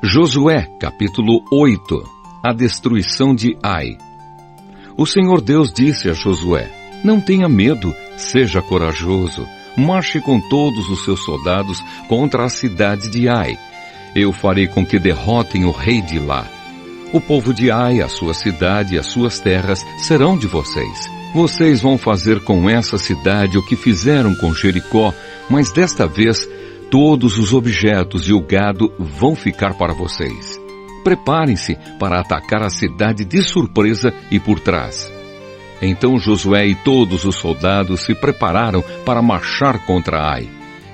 Josué, capítulo 8. A destruição de Ai. O Senhor Deus disse a Josué: não tenha medo, seja corajoso, marche com todos os seus soldados contra a cidade de Ai. Eu farei com que derrotem o rei de lá. O povo de Ai, a sua cidade e as suas terras serão de vocês. Vocês vão fazer com essa cidade o que fizeram com Jericó, mas desta vez todos os objetos e o gado vão ficar para vocês. Preparem-se para atacar a cidade de surpresa e por trás. Então Josué e todos os soldados se prepararam para marchar contra Ai.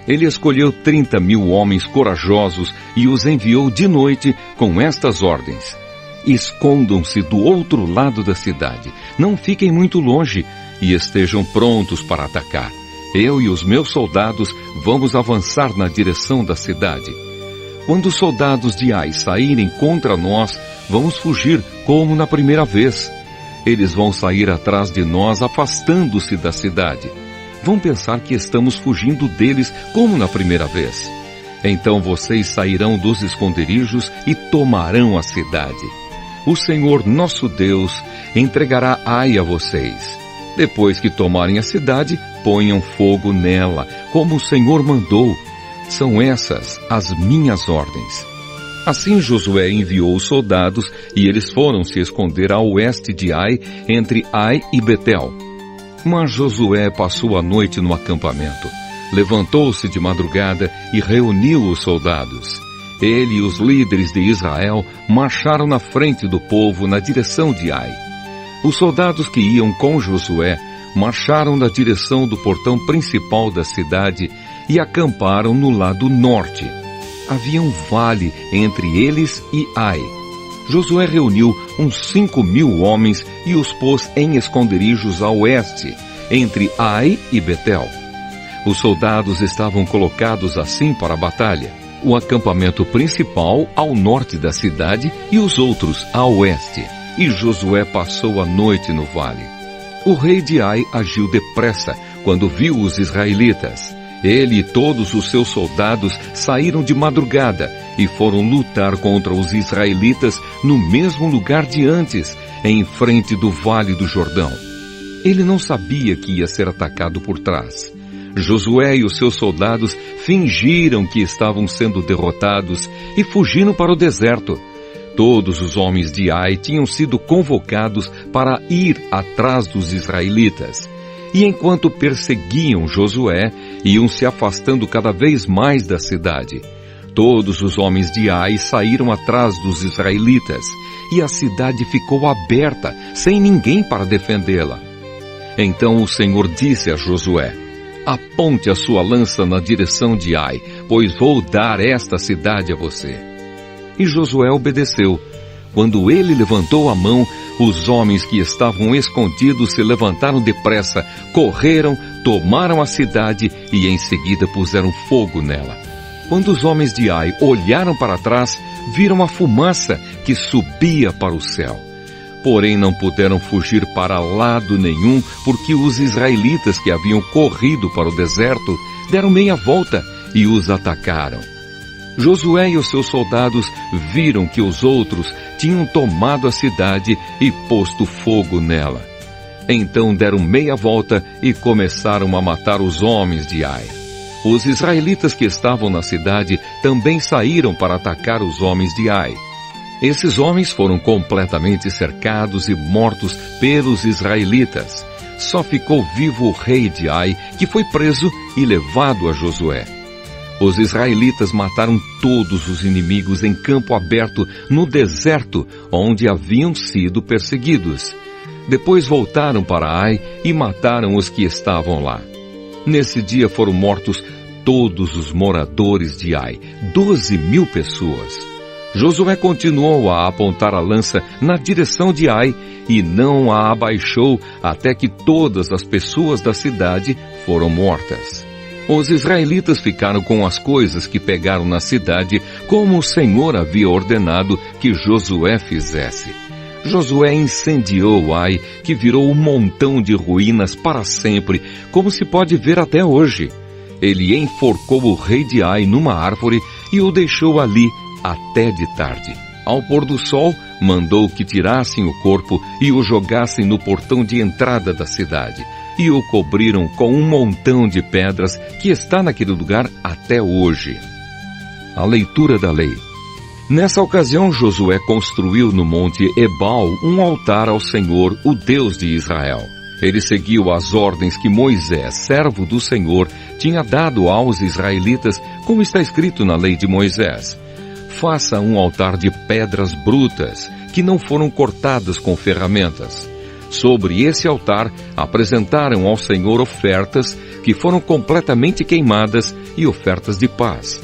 Ele escolheu 30.000 homens corajosos e os enviou de noite com estas ordens: escondam-se do outro lado da cidade, não fiquem muito longe e estejam prontos para atacar. Eu e os meus soldados vamos avançar na direção da cidade. Quando os soldados de Ai saírem contra nós, vamos fugir como na primeira vez. Eles vão sair atrás de nós, afastando-se da cidade. Vão pensar que estamos fugindo deles como na primeira vez. Então vocês sairão dos esconderijos e tomarão a cidade. O Senhor nosso Deus entregará Ai a vocês. Depois que tomarem a cidade, ponham fogo nela, como o Senhor mandou. São essas as minhas ordens. Assim Josué enviou os soldados e eles foram se esconder a oeste de Ai, entre Ai e Betel. Mas Josué passou a noite no acampamento. Levantou-se de madrugada e reuniu os soldados. Ele e os líderes de Israel marcharam na frente do povo na direção de Ai. Os soldados que iam com Josué marcharam na direção do portão principal da cidade e acamparam no lado norte. Havia um vale entre eles e Ai. Josué reuniu uns 5.000 homens e os pôs em esconderijos a oeste, entre Ai e Betel. Os soldados estavam colocados assim para a batalha: o acampamento principal ao norte da cidade e os outros a oeste. E Josué passou a noite no vale. O rei de Ai agiu depressa quando viu os israelitas. Ele e todos os seus soldados saíram de madrugada e foram lutar contra os israelitas no mesmo lugar de antes, em frente do vale do Jordão. Ele não sabia que ia ser atacado por trás. Josué e os seus soldados fingiram que estavam sendo derrotados e fugiram para o deserto. Todos os homens de Ai tinham sido convocados para ir atrás dos israelitas. E enquanto perseguiam Josué, iam se afastando cada vez mais da cidade. Todos os homens de Ai saíram atrás dos israelitas, e a cidade ficou aberta, sem ninguém para defendê-la. Então o Senhor disse a Josué: aponte a sua lança na direção de Ai, pois vou dar esta cidade a você. E Josué obedeceu. Quando ele levantou a mão, os homens que estavam escondidos se levantaram depressa, correram, tomaram a cidade e em seguida puseram fogo nela. Quando os homens de Ai olharam para trás, viram a fumaça que subia para o céu. Porém não puderam fugir para lado nenhum, porque os israelitas que haviam corrido para o deserto deram meia volta e os atacaram. Josué e os seus soldados viram que os outros tinham tomado a cidade e posto fogo nela. Então deram meia volta e começaram a matar os homens de Ai. Os israelitas que estavam na cidade também saíram para atacar os homens de Ai. Esses homens foram completamente cercados e mortos pelos israelitas. Só ficou vivo o rei de Ai, que foi preso e levado a Josué. Os israelitas mataram todos os inimigos em campo aberto no deserto onde haviam sido perseguidos. Depois voltaram para Ai e mataram os que estavam lá. Nesse dia foram mortos todos os moradores de Ai, 12.000 pessoas. Josué continuou a apontar a lança na direção de Ai e não a abaixou até que todas as pessoas da cidade foram mortas. Os israelitas ficaram com as coisas que pegaram na cidade, como o Senhor havia ordenado que Josué fizesse. Josué incendiou Ai, que virou um montão de ruínas para sempre, como se pode ver até hoje. Ele enforcou o rei de Ai numa árvore e o deixou ali até de tarde. Ao pôr do sol, mandou que tirassem o corpo e o jogassem no portão de entrada da cidade. E o cobriram com um montão de pedras que está naquele lugar até hoje. A leitura da lei. Nessa ocasião, Josué construiu no monte Ebal um altar ao Senhor, o Deus de Israel. Ele seguiu as ordens que Moisés, servo do Senhor, tinha dado aos israelitas, como está escrito na lei de Moisés. Faça um altar de pedras brutas, que não foram cortadas com ferramentas. Sobre esse altar, apresentaram ao Senhor ofertas que foram completamente queimadas e ofertas de paz.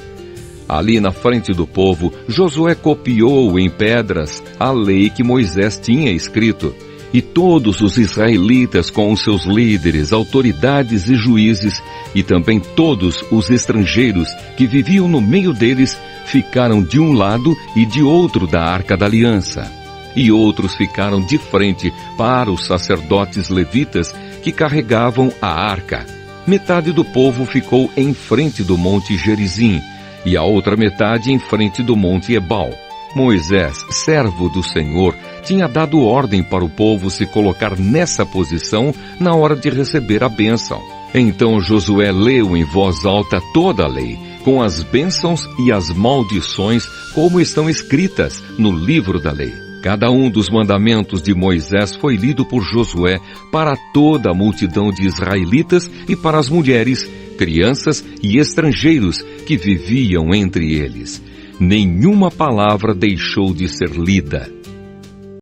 Ali na frente do povo, Josué copiou em pedras a lei que Moisés tinha escrito. E todos os israelitas com os seus líderes, autoridades e juízes, e também todos os estrangeiros que viviam no meio deles, ficaram de um lado e de outro da Arca da Aliança. E outros ficaram de frente para os sacerdotes levitas que carregavam a arca. Metade do povo ficou em frente do monte Gerizim, e a outra metade em frente do monte Ebal. Moisés, servo do Senhor, tinha dado ordem para o povo se colocar nessa posição na hora de receber a bênção. Então Josué leu em voz alta toda a lei, com as bênçãos e as maldições, como estão escritas no livro da lei. Cada um dos mandamentos de Moisés foi lido por Josué para toda a multidão de israelitas e para as mulheres, crianças e estrangeiros que viviam entre eles. Nenhuma palavra deixou de ser lida.